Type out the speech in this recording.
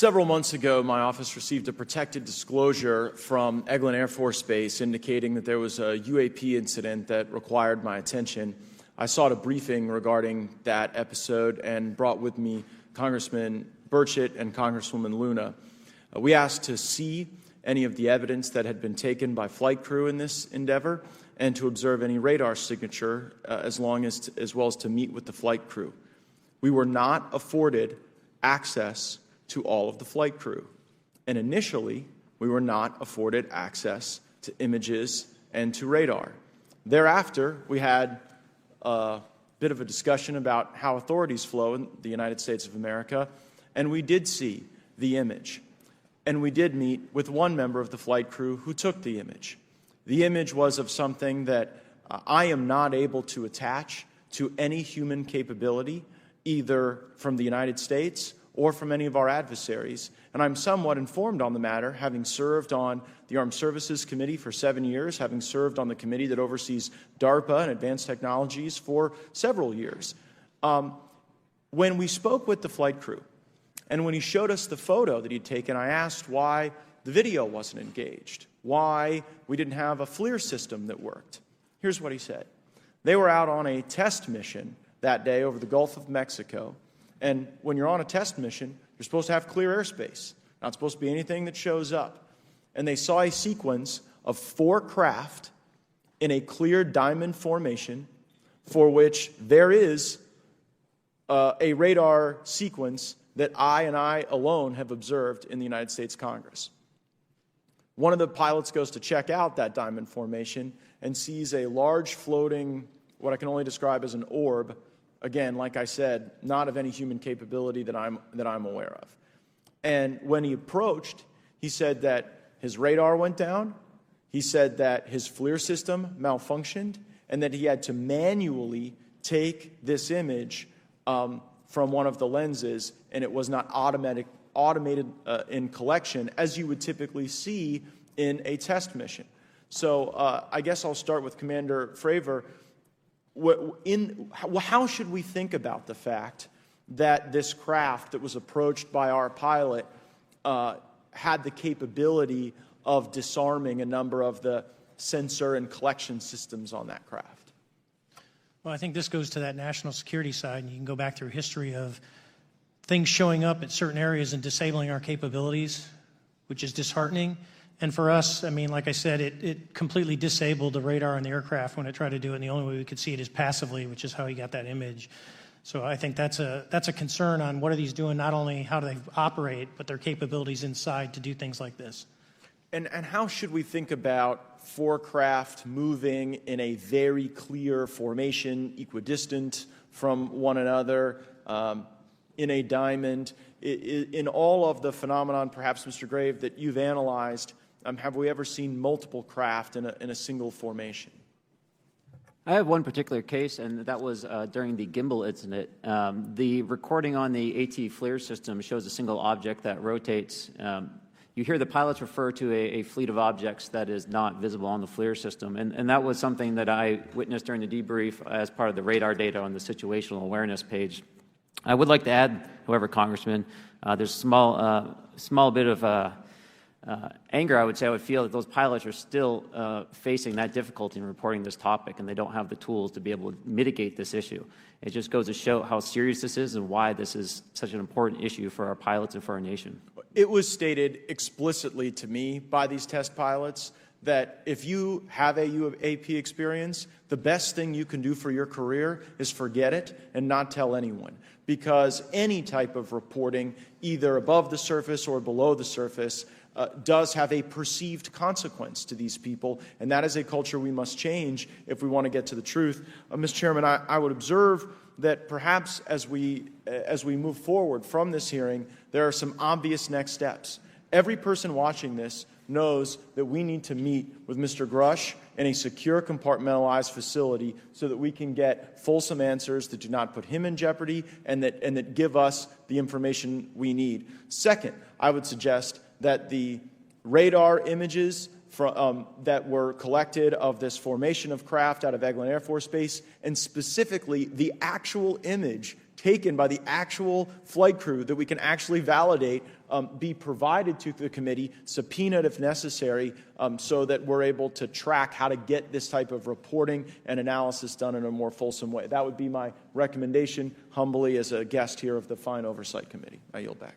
Several months ago, my office received a protected disclosure from Eglin Air Force Base indicating that there was a UAP incident that required my attention. I sought a briefing regarding that episode and brought with me Congressman Burchett and Congresswoman Luna. We asked to see any of the evidence that had been taken by flight crew in this endeavor and to observe any radar signature as well as to meet with the flight crew. We were not afforded access to all of the flight crew. And initially, we were not afforded access to images and to radar. Thereafter, we had a bit of a discussion about how authorities flow in the United States of America, and we did see the image. And we did meet with one member of the flight crew who took the image. The image was of something that I am not able to attach to any human capability, either from the United States or from any of our adversaries. And I'm somewhat informed on the matter, having served on the Armed Services Committee for 7 years, having served on the committee that oversees DARPA and advanced technologies for several years. When we spoke with the flight crew, and when he showed us the photo that he'd taken, I asked why the video wasn't engaged, why we didn't have a FLIR system that worked. Here's what he said. They were out on a test mission that day over the Gulf of Mexico. And when you're on a test mission, you're supposed to have clear airspace. Not supposed to be anything that shows up. And they saw a sequence of 4 craft in a clear diamond formation for which there is a radar sequence that I alone have observed in the United States Congress. One of the pilots goes to check out that diamond formation and sees a large floating, what I can only describe as an orb. Again, like I said, not of any human capability that I'm aware of. And when he approached, he said that his radar went down, he said that his FLIR system malfunctioned, and that he had to manually take this image from one of the lenses, and it was not automated in collection, as you would typically see in a test mission. So I guess I'll start with Commander Fravor. How should we think about the fact that this craft that was approached by our pilot had the capability of disarming a number of the sensor and collection systems on that craft? Well, I think this goes to that national security side, and you can go back through history of things showing up at certain areas and disabling our capabilities, which is disheartening. And for us, I mean, like I said, it completely disabled the radar on the aircraft when it tried to do it, and the only way we could see it is passively, which is how he got that image. So I think that's a concern on what are these doing, not only how do they operate, but their capabilities inside to do things like this. And how should we think about 4 craft moving in a very clear formation, equidistant from one another, in a diamond? In all of the phenomenon, perhaps, Mr. Grave, that you've analyzed, have we ever seen multiple craft in a single formation? I have one particular case, and that was during the gimbal incident. The recording on the AT FLIR system shows a single object that rotates. You hear the pilots refer to a fleet of objects that is not visible on the FLIR system, and that was something that I witnessed during the debrief as part of the radar data on the situational awareness page. I would like to add, however, Congressman, there's a small bit of anger, I would say. I would feel that those pilots are still facing that difficulty in reporting this topic, and they don't have the tools to be able to mitigate this issue. It just goes to show how serious this is and why this is such an important issue for our pilots and for our nation. It was stated explicitly to me by these test pilots that if you have a UAP experience, the best thing you can do for your career is forget it and not tell anyone. Because any type of reporting, either above the surface or below the surface, does have a perceived consequence to these people, and that is a culture we must change if we want to get to the truth. Mr. Chairman, I would observe that perhaps as we move forward from this hearing, there are some obvious next steps. Every person watching this knows that we need to meet with Mr. Grush in a secure, compartmentalized facility so that we can get fulsome answers that do not put him in jeopardy and that give us the information we need. Second, I would suggest that the radar images that were collected of this formation of craft out of Eglin Air Force Base, and specifically the actual image taken by the actual flight crew that we can actually validate be provided to the committee, subpoenaed if necessary, so that we're able to track how to get this type of reporting and analysis done in a more fulsome way. That would be my recommendation, humbly, as a guest here of the Fine Oversight Committee. I yield back.